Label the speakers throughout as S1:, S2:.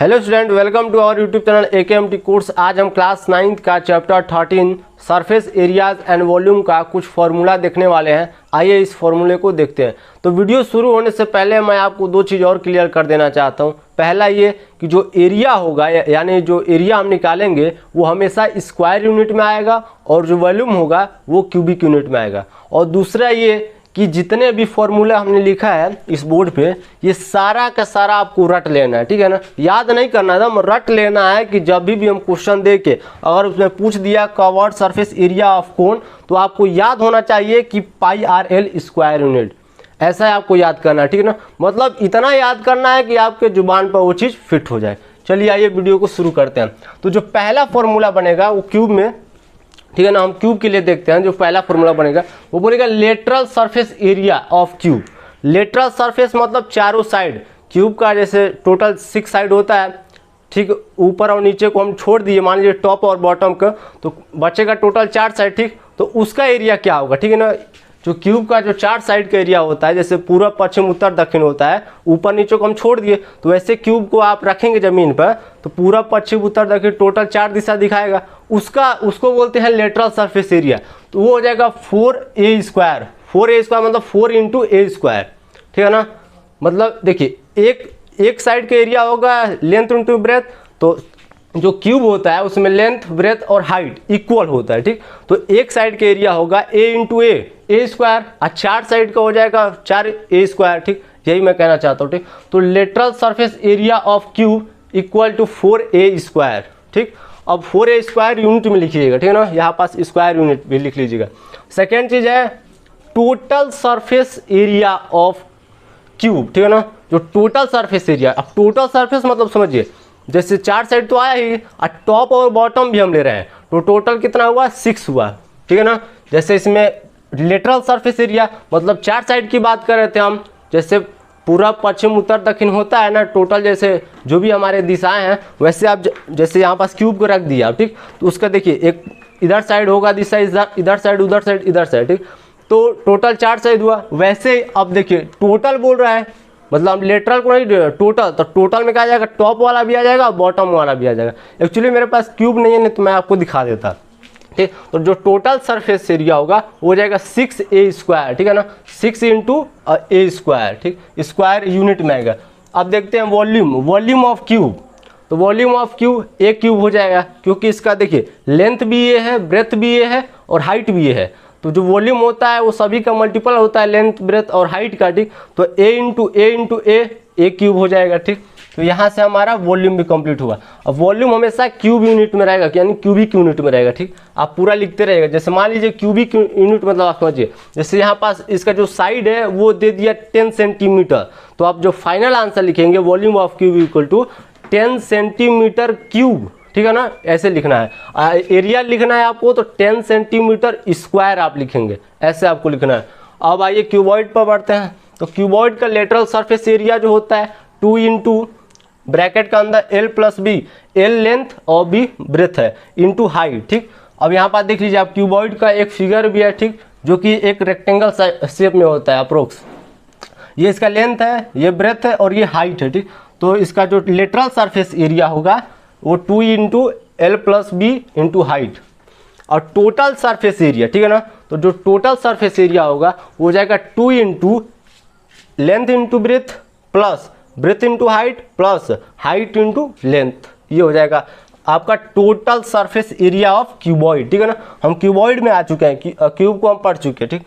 S1: Hello student, welcome to our YouTube channel AKMT course. आज हम class 9 का chapter 13 surface areas and volume का कुछ फार्मूला देखने वाले हैं। आइए इस फार्मूले को देखते हैं। तो वीडियो शुरू होने से पहले मैं आपको दो चीज़ और क्लियर कर देना चाहता हूं। पहला ये कि जो एरिया होगा यानी जो एरिया हम निकालेंगे वो हमेशा स्क्वायर यूनिट में आएगा और जो वॉल्यूम होगा वो क्यूबिक यूनिट में आएगा। और दूसरा ये कि जितने भी फॉर्मूला हमने लिखा है इस बोर्ड पे ये सारा का सारा आपको रट लेना है, ठीक है ना। याद नहीं करना है, रट लेना है कि जब भी हम क्वेश्चन दे के अगर उसमें पूछ दिया covered surface area of cone तो आपको याद होना चाहिए कि पाई आर एल स्क्वायर यूनिट, ऐसा है आपको याद करना है, ठीक है ना। मतलब इतना याद करना है कि आपके जुबान पर वो चीज़ फिट हो जाए। चलिए आइए वीडियो को शुरू करते हैं। तो जो पहला फॉर्मूला बनेगा वो क्यूब में, ठीक है ना, हम क्यूब के लिए देखते हैं। जो पहला फॉर्मूला बनेगा वो बोलेगा lateral surface area of cube. Lateral surface मतलब चारों साइड क्यूब का, जैसे टोटल 6 साइड होता है, ठीक। ऊपर और नीचे को हम छोड़ दिए, मान लीजिए टॉप और बॉटम का, तो बचेगा टोटल 4 साइड, ठीक। तो उसका एरिया क्या होगा, ठीक है ना। जो क्यूब का जो 4 साइड का एरिया होता है, जैसे पूर्व पश्चिम उत्तर दक्षिण होता है, ऊपर नीचे को हम छोड़ दिए, तो वैसे क्यूब को आप रखेंगे ज़मीन पर तो पूरा पश्चिम उत्तर दक्षिण टोटल 4 दिशा दिखाएगा। उसको बोलते हैं लेटरल सरफेस एरिया। तो वो हो जाएगा 4a स्क्वायर। 4a स्क्वायर मतलब 4 × a स्क्वायर, ठीक है ना। मतलब देखिए एक साइड का एरिया होगा लेंथ इंटू ब्रेथ, तो जो क्यूब होता है उसमें लेंथ ब्रेथ और हाइट इक्वल होता है, ठीक। तो एक साइड का एरिया होगा a × a स्क्वायर और 4 साइड का हो जाएगा 4a स्क्वायर, ठीक। यही मैं कहना चाहता हूँ, ठीक। तो lateral surface area of cube equal to 4a square, ठीक। अब 4a स्क्वायर यूनिट में लिखिएगा, ठीक है ना। यहाँ पास स्क्वायर यूनिट भी लिख लीजिएगा। सेकेंड चीज़ है total surface area of cube, ठीक है ना। जो टोटल सरफेस एरिया, अब टोटल सरफेस मतलब समझिए, जैसे 4 साइड तो आया ही और टॉप और बॉटम भी हम ले रहे हैं, तो टोटल कितना हुआ 6 हुआ, ठीक है ना। जैसे इसमें लेटरल सरफेस एरिया मतलब 4 साइड की बात कर रहे थे हम, जैसे पूरा पश्चिम उत्तर दक्षिण होता है ना, टोटल जैसे जो भी हमारे दिशाएं हैं वैसे आप जैसे यहाँ पास क्यूब को रख दिया, ठीक। तो उसका देखिए एक इधर साइड होगा दिशा, इधर साइड, उधर साइड, इधर साइड, ठीक। तो टोटल 4 साइड हुआ। वैसे अब देखिए टोटल बोल रहा है, मतलब लेटरल को नहीं, टोटल। तो टोटल में क्या आ जाएगा, टॉप वाला भी आ जाएगा और बॉटम वाला भी आ जाएगा। एक्चुअली मेरे पास क्यूब नहीं है, नहीं तो मैं आपको दिखा देता, ठीक। तो जो टोटल सरफेस एरिया होगा वो हो जाएगा 6a स्क्वायर, ठीक है ना। 6 × a स्क्वायर, ठीक, स्क्वायर यूनिट में आएगा। अब देखते हैं वॉल्यूम ऑफ क्यूब। तो volume of cube a cube हो जाएगा, क्योंकि इसका देखिए लेंथ भी ये है, ब्रेथ भी ये है और हाइट भी ये है। तो जो वॉल्यूम होता है वो सभी का मल्टीपल होता है लेंथ ब्रेथ और हाइट का, ठीक। तो a क्यूब हो जाएगा, ठीक। तो यहाँ से हमारा वॉल्यूम भी कंप्लीट हुआ। अब वॉल्यूम हमेशा क्यूब यूनिट में रहेगा, यानी क्यूबिक यूनिट में रहेगा, ठीक। आप पूरा लिखते रहेगा। जैसे मान लीजिए क्यूबिक यूनिट मतलब आप समझिए, जैसे यहाँ पास इसका जो साइड है वो दे दिया 10 सेंटीमीटर, तो आप जो फाइनल आंसर लिखेंगे volume of cube equal to 10 centimetre cube, ठीक है ना। ऐसे लिखना है। एरिया लिखना है आपको तो 10 सेंटीमीटर स्क्वायर आप लिखेंगे, ऐसे आपको लिखना है। अब आइए क्यूबॉइड पर बढ़ते हैं। तो क्यूबॉइड का लेटरल सरफेस एरिया जो होता है 2 × ब्रैकेट का अंदर l + b, l लेंथ और b ब्रेथ है इंटू हाइट, ठीक। अब यहाँ पर देख लीजिए आप क्यूबॉइड का एक फिगर भी है, ठीक, जो कि एक रेक्टेंगल शेप में होता है अप्रोक्स। ये इसका लेंथ है, ये ब्रेथ है और ये हाइट है, ठीक। तो इसका जो लेटरल सरफेस एरिया होगा वो 2 × l + b इंटू हाइट और टोटल सरफेस एरिया, ठीक है ना। तो जो टोटल सरफेस एरिया होगा वो हो जाएगा 2 × length into breadth plus breadth into height plus height into length. ये हो जाएगा आपका total surface area of cuboid, ठीक है ना। हम क्यूबॉइड में आ चुके हैं, क्यूब को हम पढ़ चुके हैं, ठीक।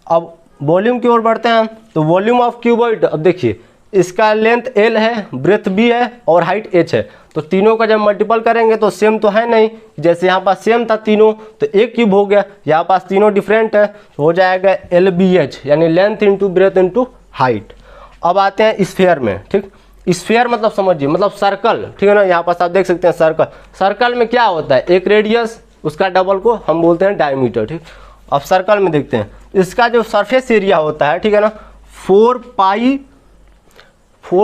S1: अब वॉल्यूम की ओर बढ़ते हैं। तो वॉल्यूम ऑफ क्यूबॉइड, अब देखिए इसका लेंथ l है, ब्रेथ b है और हाइट h है। तो तीनों का जब मल्टीपल करेंगे तो सेम तो है नहीं, जैसे यहाँ पास सेम था तीनों तो एक क्यूब हो गया, यहाँ पास तीनों डिफरेंट है तो हो जाएगा LBH, यानी length into breadth into height. अब आते हैं स्फीयर में, ठीक। स्फीयर मतलब समझिए मतलब सर्कल, ठीक है ना। यहाँ पास आप देख सकते हैं सर्कल। सर्कल में क्या होता है, एक रेडियस, उसका डबल को हम बोलते हैं डायमीटर, ठीक। अब सर्कल में देखते हैं इसका जो सरफेस एरिया होता है, ठीक है ना, 4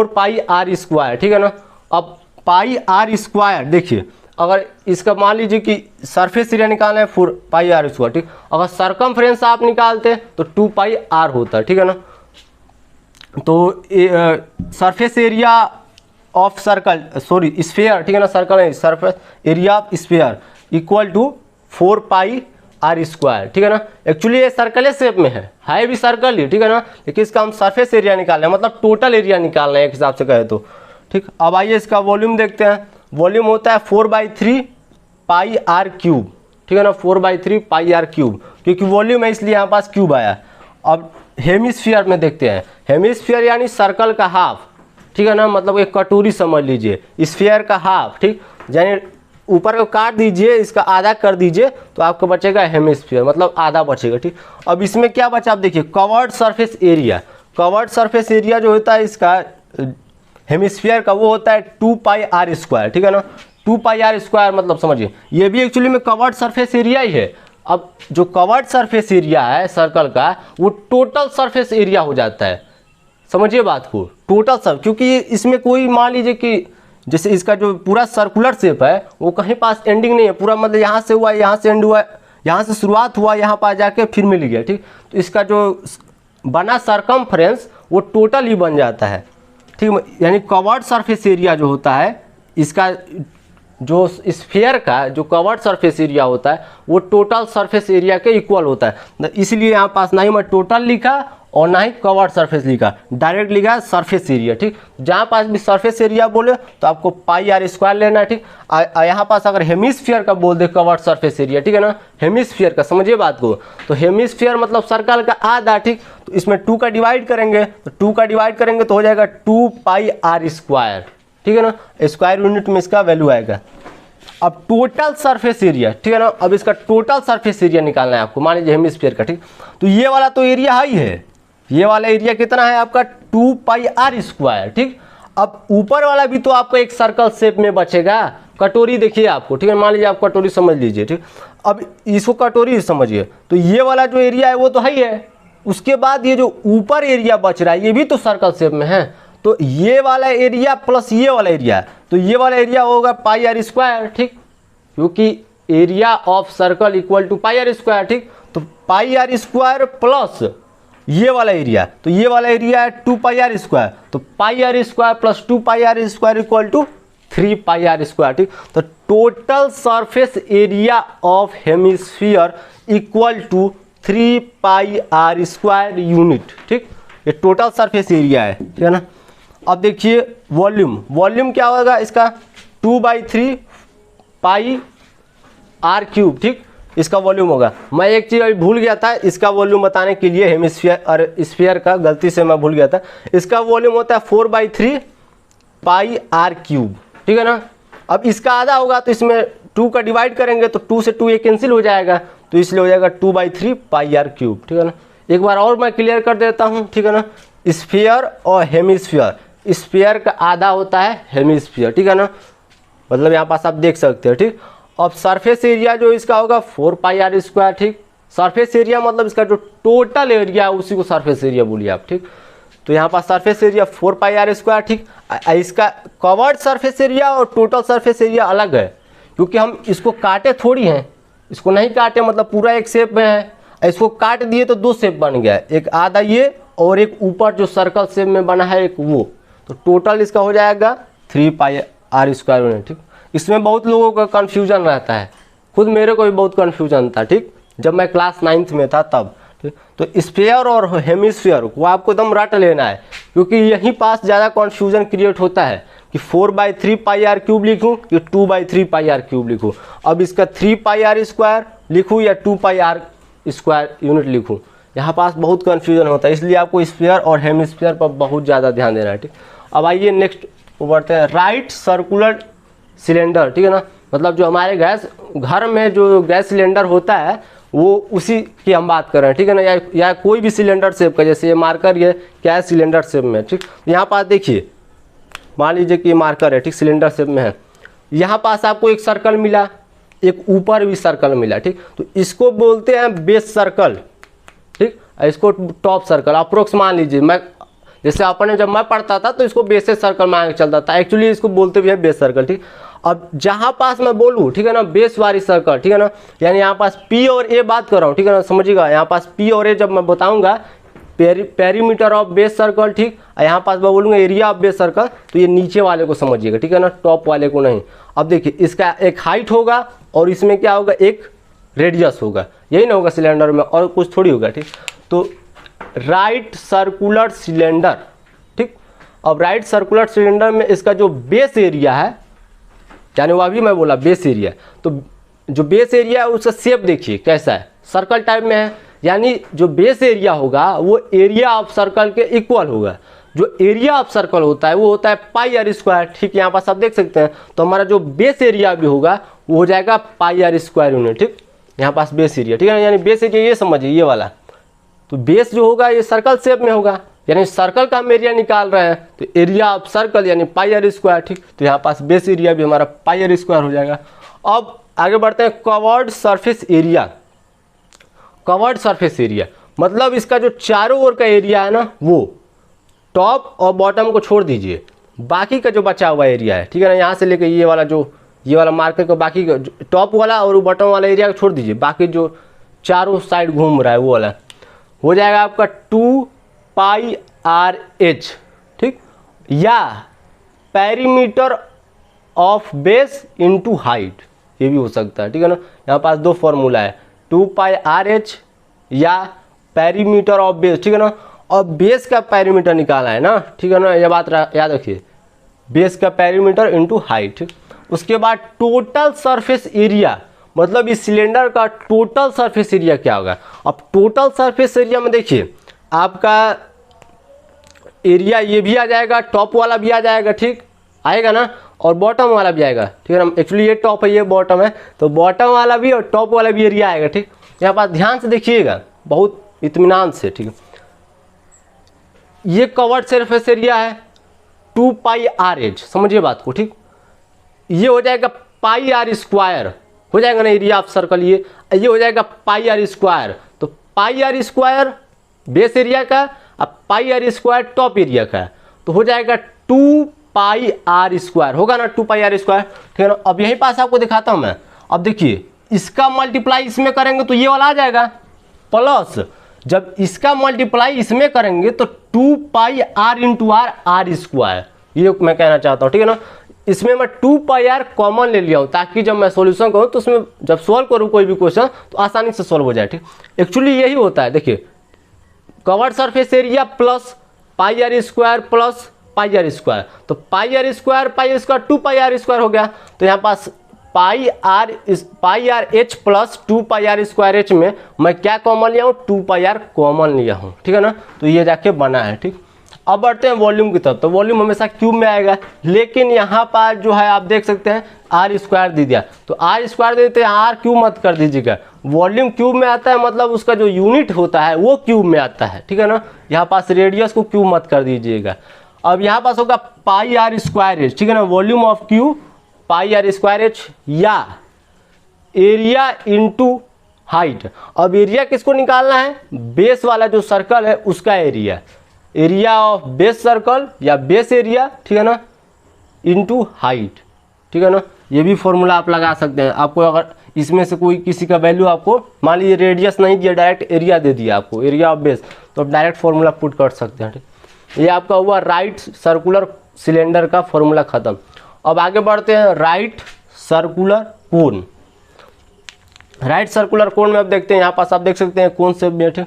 S1: पाई r स्क्वायर, ठीक है ना। अब पाई r स्क्वायर देखिए, अगर इसका मान लीजिए कि सरफेस एरिया निकालना है 4 पाई r स्क्वायर, ठीक। अगर सरकमफ्रेंस आप निकालते हैं तो 2 पाई r होता है, ठीक है ना। तो surface area of circle, sorry sphere, ठीक है ना, सर्कल है, surface area of sphere equal to 4 pi are square, ठीक है ना। एक्चुअली ये सर्कल शेप में है भी सर्कल ही, ठीक है ना, लेकिन इसका हम सरफेस एरिया निकाल रहे हैं, मतलब टोटल एरिया निकाल रहे हैं एक हिसाब से कहे तो, ठीक। अब आइए इसका वॉल्यूम देखते हैं। वॉल्यूम होता है 4/3 पाई आर क्यूब, ठीक है ना, 4/3 पाई आर क्यूब, क्योंकि वॉल्यूम है इसलिए यहाँ पास क्यूब आया। अब हेमिस्फीयर में देखते हैं, हेमिस्फीयर यानी सर्कल का हाफ, ठीक है ना, मतलब एक कटोरी समझ लीजिए, स्फीयर का हाफ, ठीक, यानी ऊपर को काट दीजिए, इसका आधा कर दीजिए तो आपको बचेगा हेमिस्फीयर, मतलब आधा बचेगा, ठीक। अब इसमें क्या बचा आप देखिए, covered surface area. Covered surface area जो होता है इसका हेमिस्फीयर का वो होता है 2 पाई आर स्क्वायर, ठीक है ना, 2 पाई आर स्क्वायर, मतलब समझिए ये भी एक्चुअली में कवर्ड सरफेस एरिया ही है। अब जो कवर्ड सरफेस एरिया है सर्कल का वो टोटल सरफेस एरिया हो जाता है, समझिए बात को, टोटल सब, क्योंकि इसमें कोई मान लीजिए कि जैसे इसका जो पूरा सर्कुलर शेप है वो कहीं पास एंडिंग नहीं है, पूरा मतलब यहाँ से हुआ, यहाँ से एंड हुआ, यहाँ से शुरुआत हुआ, यहाँ पास जाके फिर मिल गया, ठीक। तो इसका जो बना सरकमफ्रेंस वो टोटल ही बन जाता है, ठीक, यानी कवर्ड सरफेस एरिया जो होता है इसका, जो स्फीयर का जो कवर्ड सरफेस एरिया होता है वो टोटल सरफेस एरिया के इक्वल होता है। इसलिए यहाँ पास ना ही मैं टोटल लिखा और ना ही कवर्ड सरफेस लिखा, डायरेक्ट लिखा सरफेस एरिया, ठीक। जहाँ पास भी सरफेस एरिया बोले तो आपको पाई आर स्क्वायर लेना है, ठीक। यहाँ पास अगर हेमिस्फीयर का बोल दे कवर्ड सरफेस एरिया, ठीक है ना, हेमिस्फीयर का, समझिए बात को, तो हेमिस्फीयर मतलब सर्कल का आधा, ठीक। तो इसमें 2 का डिवाइड करेंगे, तो 2 का डिवाइड करेंगे तो हो जाएगा 2 पाई आर स्क्वायर, ठीक है ना, स्क्वायर यूनिट में इसका वैल्यू आएगा। अब टोटल सरफेस एरिया, ठीक है ना, अब इसका टोटल सरफेस एरिया निकालना है आपको, मान लीजिए हेमिस्फीयर का, ठीक। तो ये वाला तो एरिया ही है, ये वाला एरिया कितना है आपका 2 पाई आर स्क्वायर, ठीक। अब ऊपर वाला भी तो आपका एक सर्कल शेप में बचेगा, कटोरी देखिए आपको, ठीक है, मान लीजिए आप कटोरी समझ लीजिए, ठीक। अब इसको कटोरी समझिए, तो ये वाला जो एरिया है वो तो है ही है, उसके बाद ये जो ऊपर एरिया बच रहा है ये भी तो सर्कल शेप में है, तो ये वाला एरिया प्लस ये वाला एरिया, तो ये वाला एरिया होगा पाई आर स्क्वायर, ठीक, क्योंकि area of circle equal to pi are square, ठीक। तो पाई आर स्क्वायर प्लस ये वाला एरिया, तो ये वाला एरिया है 2 पाई आर स्क्वायर, तो pi are square plus 2 pi are square equal to 3 pi are square, ठीक। तो total surface area of hemisphere equal to 3 pi are square unit, ठीक। ये टोटल सरफेस एरिया है, ठीक है ना। अब देखिए वॉल्यूम, वॉल्यूम क्या होगा इसका 2/3 पाई आर क्यूब, ठीक, इसका वॉल्यूम होगा। मैं एक चीज़ अभी भूल गया था, इसका वॉल्यूम बताने के लिए हेमिस्फीयर और स्फीयर का गलती से मैं भूल गया था, इसका वॉल्यूम होता है 4/3 पाई आर क्यूब, ठीक है ना। अब इसका आधा होगा तो इसमें 2 का डिवाइड करेंगे तो 2 से 2 ये कैंसिल हो जाएगा, तो इसलिए हो जाएगा 2/3 पाई आर क्यूब, ठीक है ना। एक बार और मैं क्लियर कर देता हूँ, ठीक है ना, स्फीयर और हेमिस्फीयर, स्फीयर का आधा होता है हेमिस्फीयर, ठीक है ना, मतलब यहाँ पास आप देख सकते हैं, ठीक। अब सरफेस एरिया जो इसका होगा 4 पाई आर स्क्वायर, ठीक। सरफेस एरिया मतलब इसका जो टोटल एरिया है उसी को सरफेस एरिया बोलिए आप, ठीक। तो यहाँ पास surface area 4 pi are square, ठीक। इसका कवर्ड सरफेस एरिया और टोटल सरफेस एरिया अलग है, क्योंकि हम इसको काटे थोड़ी हैं, इसको नहीं काटे, मतलब पूरा एक शेप में है, इसको काट दिए तो 2 शेप बन गया, एक आधा ये और एक ऊपर जो सर्कल शेप में बना है एक वो, तो टोटल इसका हो जाएगा 3 पाई आर स्क्वायर यूनिट, ठीक। इसमें बहुत लोगों का कन्फ्यूजन रहता है, खुद मेरे को भी बहुत कन्फ्यूजन था, ठीक, जब मैं क्लास 9th में था तब, ठीक। तो स्फीयर और हेमिस्फीयर को आपको एकदम रट लेना है, क्योंकि यहीं पास ज़्यादा कन्फ्यूजन क्रिएट होता है कि 4/3 पाई आर क्यूब लिखूँ कि 2/3 पाई आर क्यूब लिखूँ। अब इसका 3 पाई आर स्क्वायर लिखूँ या 2 पाई आर स्क्वायर यूनिट लिखूँ, यहाँ पास बहुत कन्फ्यूजन होता है, इसलिए आपको स्फीयर और हेमिस्फीयर पर बहुत ज़्यादा ध्यान देना है, ठीक। अब आइए नेक्स्ट बढ़ते हैं, राइट सर्कुलर सिलेंडर, ठीक है ना, मतलब जो हमारे गैस घर में जो गैस सिलेंडर होता है वो उसी की हम बात कर रहे हैं, ठीक है ना, या कोई भी सिलेंडर शेप का, जैसे ये मार्कर ये क्या है सिलेंडर शेप में, ठीक। यहाँ पास देखिए मान लीजिए कि ये मार्कर है, ठीक, सिलेंडर शेप में है, यहाँ पास आपको एक सर्कल मिला, एक ऊपर भी सर्कल मिला, ठीक। तो इसको बोलते हैं बेस सर्कल, ठीक, इसको टॉप सर्कल अप्रोक्स मान लीजिए, मैं जैसे अपने जब मैं पढ़ता था तो इसको बेसिस सर्कल मान के चलता था, एक्चुअली इसको बोलते भी है बेस सर्कल, ठीक। अब जहाँ पास मैं बोलूँ, ठीक है ना, बेस वाली सर्कल, ठीक है ना, यानी यहाँ पास पी और ए बात कर रहा हूँ, ठीक है ना, समझिएगा, यहाँ पास पी और ए जब मैं बताऊँगा पेरीमीटर ऑफ बेस सर्कल, ठीक। यहाँ पास मैं बोलूँगा एरिया ऑफ बेस सर्कल, तो ये नीचे वाले को समझिएगा, ठीक है ना, टॉप वाले को नहीं। अब देखिए इसका एक हाइट होगा और इसमें क्या होगा, एक रेडियस होगा, यही ना होगा सिलेंडर में, और कुछ थोड़ी होगा, ठीक। तो राइट सर्कुलर सिलेंडर, ठीक। अब राइट सर्कुलर सिलेंडर में इसका जो बेस एरिया है, यानी वो अभी मैं बोला बेस एरिया, तो जो बेस एरिया है उसका शेप देखिए कैसा है, सर्कल टाइप में है, यानी जो बेस एरिया होगा वो एरिया ऑफ सर्कल के इक्वल होगा। जो एरिया ऑफ सर्कल होता है वो होता है पाई आर स्क्वायर, ठीक। यहाँ पास आप देख सकते हैं, तो हमारा जो बेस एरिया भी होगा वो हो जाएगा पाई आर स्क्वायर यूनिट, ठीक। यहाँ पास बेस एरिया, ठीक है ना, यानी बेस एरिया ये समझिए ये वाला, तो बेस जो होगा ये सर्कल शेप में होगा, यानी सर्कल का हम एरिया निकाल रहे हैं, तो एरिया ऑफ सर्कल यानी पाई आर स्क्वायर, ठीक। तो यहाँ पास बेस एरिया भी हमारा पाई आर स्क्वायर हो जाएगा। अब आगे बढ़ते हैं, covered surface area. Covered surface area मतलब इसका जो चारों ओर का एरिया है ना, वो टॉप और बॉटम को छोड़ दीजिए, बाकी का जो बचा हुआ एरिया है, ठीक है ना, यहाँ से लेकर ये वाला जो ये वाला मार्कर का बाकी का टॉप वाला और बॉटम वाला एरिया को छोड़ दीजिए, बाकी जो चारों साइड घूम रहा है वो वाला हो जाएगा आपका 2 पाई आर एच, ठीक। या perimeter of base into height, ये भी हो सकता है, ठीक है ना। यहाँ पास दो फॉर्मूला है, 2 पाई आर एच या पेरीमीटर ऑफ बेस, ठीक है ना। और बेस का पेरीमीटर निकाला है ना, ठीक है ना, ये बात याद रखिए, बेस का पेरीमीटर इनटू हाइट। उसके बाद टोटल सरफेस एरिया, मतलब इस सिलेंडर का टोटल सरफेस एरिया क्या होगा। अब टोटल सरफेस एरिया में देखिए आपका एरिया ये भी आ जाएगा, टॉप वाला भी आ जाएगा, ठीक आएगा ना, और बॉटम वाला भी आएगा, ठीक है ना। एक्चुअली ये टॉप है ये बॉटम है, तो बॉटम वाला भी और टॉप वाला भी एरिया आएगा, ठीक। यहाँ पास ध्यान से देखिएगा, बहुत इत्मीनान से, ठीक है। ये कवर्ड सरफेस एरिया है 2 पाई आर एच, समझिए बात को, ठीक। ये हो जाएगा पाई आर स्क्वायर, हो जाएगा ना एरिया ऑफ सर्कल, ये हो जाएगा पाई आर स्क्वायर। तो pi are square base area का, अब pi are square top area का, तो हो जाएगा 2 पाई आर स्क्वायर, होगा ना 2 पाई आर स्क्वायर, ठीक है ना। अब यहीं पास आपको दिखाता हूं मैं, अब देखिए इसका मल्टीप्लाई इसमें करेंगे तो ये वाला आ जाएगा, प्लस जब इसका मल्टीप्लाई इसमें करेंगे तो 2 pi are into r r square, ये मैं कहना चाहता हूँ, ठीक है ना। इसमें मैं 2 पाई आर कॉमन ले लिया हूँ ताकि जब मैं सॉल्यूशन करूँ तो उसमें जब सॉल्व करूँ कोई भी क्वेश्चन तो आसानी से सॉल्व हो जाए, ठीक। एक्चुअली यही होता है, देखिए covered surface area plus pi are square plus pi are square, तो pi are square 2 pi are square हो गया। तो यहाँ पास pi r h plus 2 pi are square h में मैं क्या कॉमन लिया हूँ, 2 पाई आर कॉमन लिया हूँ, ठीक है ना। तो ये जाके बना है, ठीक। अब बढ़ते हैं वॉल्यूम की तरफ, तो वॉल्यूम हमेशा क्यूब में आएगा, लेकिन यहाँ पर जो है आप देख सकते हैं आर स्क्वायर दे दिया, तो आर स्क्वायर देते हैं, आर क्यूब मत कर दीजिएगा। वॉल्यूम क्यूब में आता है मतलब उसका जो यूनिट होता है वो क्यूब में आता है, ठीक है ना। यहाँ पास रेडियस को क्यूब मत कर दीजिएगा। अब यहाँ पास होगा पाई आर स्क्वायर एच, ठीक है ना, volume of cube pi are square H या एरिया इंटू हाइट। अब एरिया किसको निकालना है, बेस वाला जो सर्कल है उसका area, area of base circle या बेस एरिया, ठीक है ना, इंटू हाइट, ठीक है ना। ये भी फॉर्मूला आप लगा सकते हैं। आपको अगर इसमें से कोई किसी का वैल्यू आपको मान लीजिए रेडियस नहीं दिया, डायरेक्ट एरिया दे दिया आपको, एरिया ऑफ बेस, तो आप डायरेक्ट फॉर्मूला पुट कर सकते हैं, ठीक। ये आपका हुआ राइट सर्कुलर सिलेंडर का फॉर्मूला खत्म। अब आगे बढ़ते हैं right circular cone. Right circular cone में अब देखते हैं, यहाँ पास आप देख सकते हैं कौन से बैठे,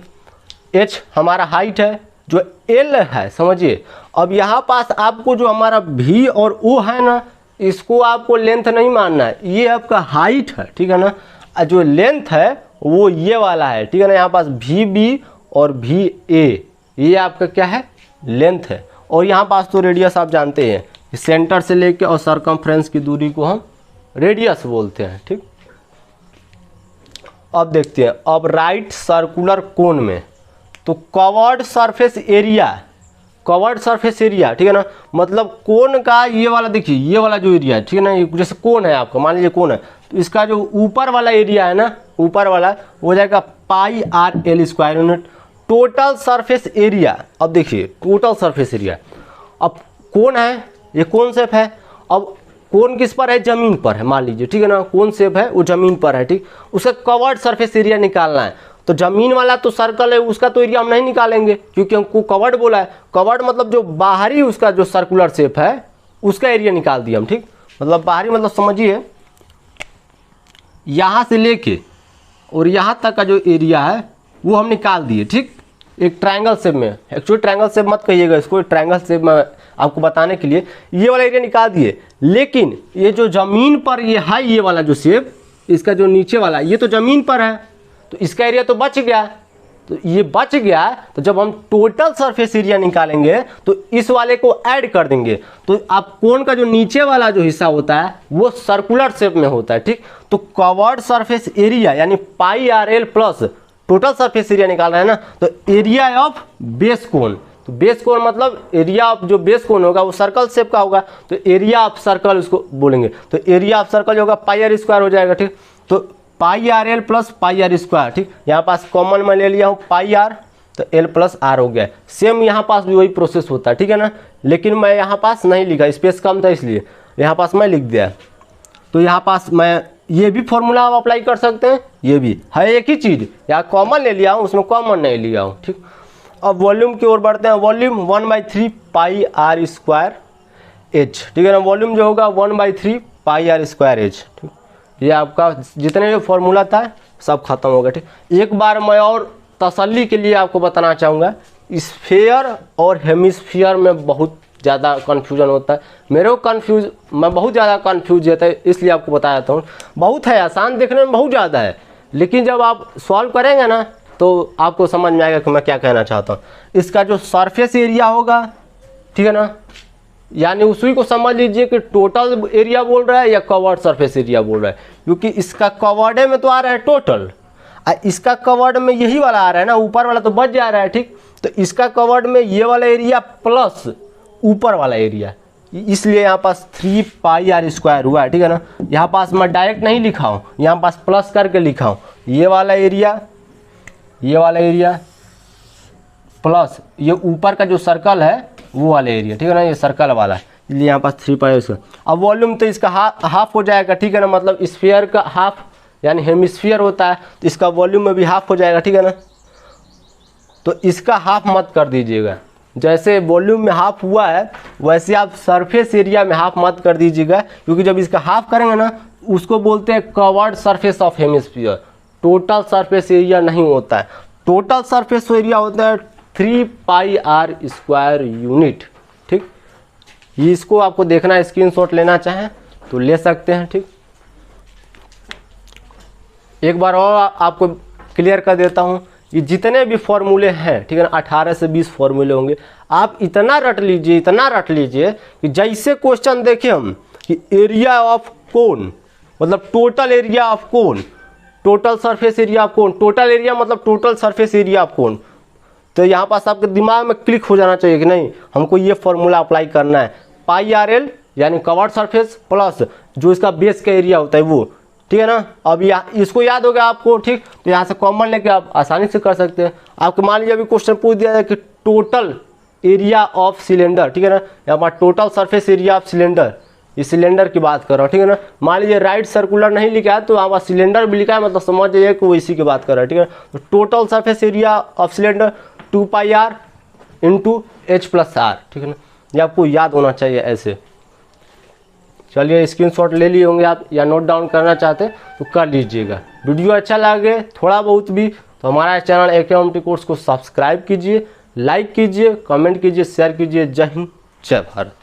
S1: एच हमारा हाइट है, जो एल है समझिए। अब यहाँ पास आपको जो हमारा भी और ओ है ना, इसको आपको लेंथ नहीं मानना है, ये आपका हाइट है, ठीक है ना। जो लेंथ है वो ये वाला है, ठीक है ना। यहाँ पास भी बी और भी ए, ये आपका क्या है, लेंथ है। और यहाँ पास तो रेडियस आप जानते हैं, सेंटर से लेके और सरकमफ्रेंस की दूरी को हम रेडियस बोलते हैं, ठीक। अब देखते हैं अब राइट सर्कुलर कोन में, तो covered surface area, covered surface area, ठीक है ना, मतलब कोन का ये वाला देखिए, ये वाला जो एरिया है, ठीक है ना, ये जैसे कोन है आपका, मान लीजिए कोन है, तो इसका जो ऊपर वाला एरिया है ना, ऊपर वाला हो जाएगा pi r l square unit. Total surface area, अब देखिए टोटल सरफेस एरिया, अब कोन है, ये कोन शेप है, अब कोन किस पर है, जमीन पर है मान लीजिए, ठीक है ना, कोन शेप है वो जमीन पर है, ठीक। उसका कवर्ड सरफेस एरिया निकालना है, तो जमीन वाला तो सर्कल है, उसका तो एरिया हम नहीं निकालेंगे क्योंकि हमको कवर्ड बोला है। कवर्ड मतलब जो बाहरी उसका जो सर्कुलर शेप है उसका एरिया निकाल दिया हम, ठीक। मतलब बाहरी मतलब समझिए यहाँ से लेके और यहाँ तक का जो एरिया है वो हम निकाल दिए, ठीक। एक ट्रायंगल शेप में, एक्चुअली ट्रायंगल शेप मत कहिएगा इसको, ट्रायंगल शेप में आपको बताने के लिए ये वाला एरिया निकाल दिए। लेकिन ये जो ज़मीन पर ये है, ये वाला जो शेप, इसका जो नीचे वाला ये तो ज़मीन पर है, तो इसका एरिया तो बच गया। तो ये बच गया, तो जब हम टोटल सरफेस एरिया निकालेंगे तो इस वाले को ऐड कर देंगे। तो आप कोन का जो नीचे वाला जो हिस्सा होता है वो सर्कुलर शेप में होता है, ठीक। तो कवर्ड सरफेस एरिया यानी pi r l plus total surface area निकाल रहे हैं ना, तो एरिया ऑफ बेस कोन, तो बेस कोन मतलब एरिया ऑफ जो बेस कोन होगा वो सर्कल शेप का होगा, तो एरिया ऑफ सर्कल उसको बोलेंगे। तो एरिया ऑफ सर्कल जो होगा पाई आर स्क्वायर हो जाएगा, ठीक। तो pi r l plus pi are square, ठीक। यहाँ पास कॉमन मैं ले लिया हूँ पाई आर, तो एल प्लस आर हो गया। सेम यहाँ पास भी वही प्रोसेस होता है, ठीक है ना। लेकिन मैं यहाँ पास नहीं लिखा, स्पेस कम था इसलिए यहाँ पास मैं लिख दिया। तो यहाँ पास मैं ये भी फॉर्मूला आप अप्लाई कर सकते हैं, ये भी है एक ही चीज़, यहाँ कॉमन ले लिया हूँ उसमें कॉमन नहीं लिया हूँ, ठीक। अब वॉल्यूम की ओर बढ़ते हैं। Volume 1/3 pi are square H, ठीक है ना। वॉल्यूम जो होगा 1/3 पाई आर स्क्वायर एच, ठीक। ये आपका जितने भी फॉर्मूला था सब खत्म हो गया, ठीक। एक बार मैं और तसल्ली के लिए आपको बताना चाहूँगा, स्फीयर और हेमिस्फीयर में बहुत ज़्यादा कन्फ्यूजन होता है। मेरे को मैं बहुत ज़्यादा कन्फ्यूज रहता है, इसलिए आपको बता देता हूँ। बहुत है, आसान देखने में बहुत ज़्यादा है, लेकिन जब आप सॉल्व करेंगे ना तो आपको समझ में आएगा कि मैं क्या कहना चाहता हूँ। इसका जो सरफेस एरिया होगा, ठीक है ना, यानी उसी को समझ लीजिए कि टोटल एरिया बोल रहा है या कवर्ड सरफेस एरिया बोल रहा है, क्योंकि इसका कवर्ड में तो आ रहा है टोटल, इसका कवर्ड में यही वाला आ रहा है ना, ऊपर वाला तो बच जा रहा है, ठीक। तो इसका कवर्ड में ये वाला एरिया प्लस ऊपर वाला एरिया, इसलिए यहाँ पास 3 पाई आर स्क्वायर हुआ है, ठीक है ना। यहाँ पास मैं डायरेक्ट नहीं लिखा हूँ, यहाँ पास प्लस करके लिखा हूँ। ये वाला एरिया प्लस ये ऊपर का जो सर्कल है वो वाला एरिया, ठीक है ना, ये सर्कल वाला है, इसलिए यहाँ पास 3 पाई स्क्वायर। अब वॉल्यूम तो इसका हाफ हो जाएगा, ठीक है ना, मतलब स्फीयर का हाफ यानी हेमिस्फीयर होता है, तो इसका वॉल्यूम में भी हाफ हो जाएगा, ठीक है ना। तो इसका हाफ मत कर दीजिएगा, जैसे वॉल्यूम में हाफ हुआ है वैसे आप सरफेस एरिया में हाफ मत कर दीजिएगा, क्योंकि जब इसका हाफ करेंगे ना उसको बोलते हैं curved surface of hemisphere. Total surface area नहीं होता है, टोटल सरफेस एरिया होता है 3 पाई आर स्क्वायर यूनिट, ठीक। इसको आपको देखना है, स्क्रीनशॉट लेना चाहें तो ले सकते हैं, ठीक। एक बार और आपको क्लियर कर देता हूँ, ये जितने भी फॉर्मूले हैं, ठीक है ना, 18 से 20 फॉर्मूले होंगे, आप इतना रट लीजिए कि जैसे क्वेश्चन देखें हम कि एरिया ऑफ कोन मतलब total area of cone, total surface area of cone, total area मतलब total surface area of cone, तो यहाँ पास आपके दिमाग में क्लिक हो जाना चाहिए कि नहीं हमको ये फॉर्मूला अप्लाई करना है। पाई आर एल यानी कवर्ड सरफेस प्लस जो इसका बेस का एरिया होता है वो, ठीक है ना। अब इसको याद हो गया आपको, ठीक। तो यहाँ से कॉमन लेके आप आसानी से कर सकते हैं। आपको मान लीजिए अभी क्वेश्चन पूछ दिया जाए कि टोटल एरिया ऑफ सिलेंडर, ठीक है ना, यहाँ पर total surface area of cylinder, इस सिलेंडर की बात कर रहा हूँ, ठीक है ना। मान लीजिए राइट सर्कुलर नहीं लिखा है तो यहाँ पर सिलेंडर भी लिखा है, मतलब समझ जाइए कि वो इसी की बात कर रहा है, ठीक है। तो total surface area of cylinder 2 pi are into H plus R, ठीक है ना। ये आपको याद होना चाहिए ऐसे। चलिए स्क्रीनशॉट ले लिए होंगे आप, या नोट डाउन करना चाहते तो कर लीजिएगा। वीडियो अच्छा लगे थोड़ा बहुत भी तो हमारा चैनल AKMT कोर्स को सब्सक्राइब कीजिए, लाइक कीजिए, कमेंट कीजिए, शेयर कीजिए। जय हिंद, जय भारत।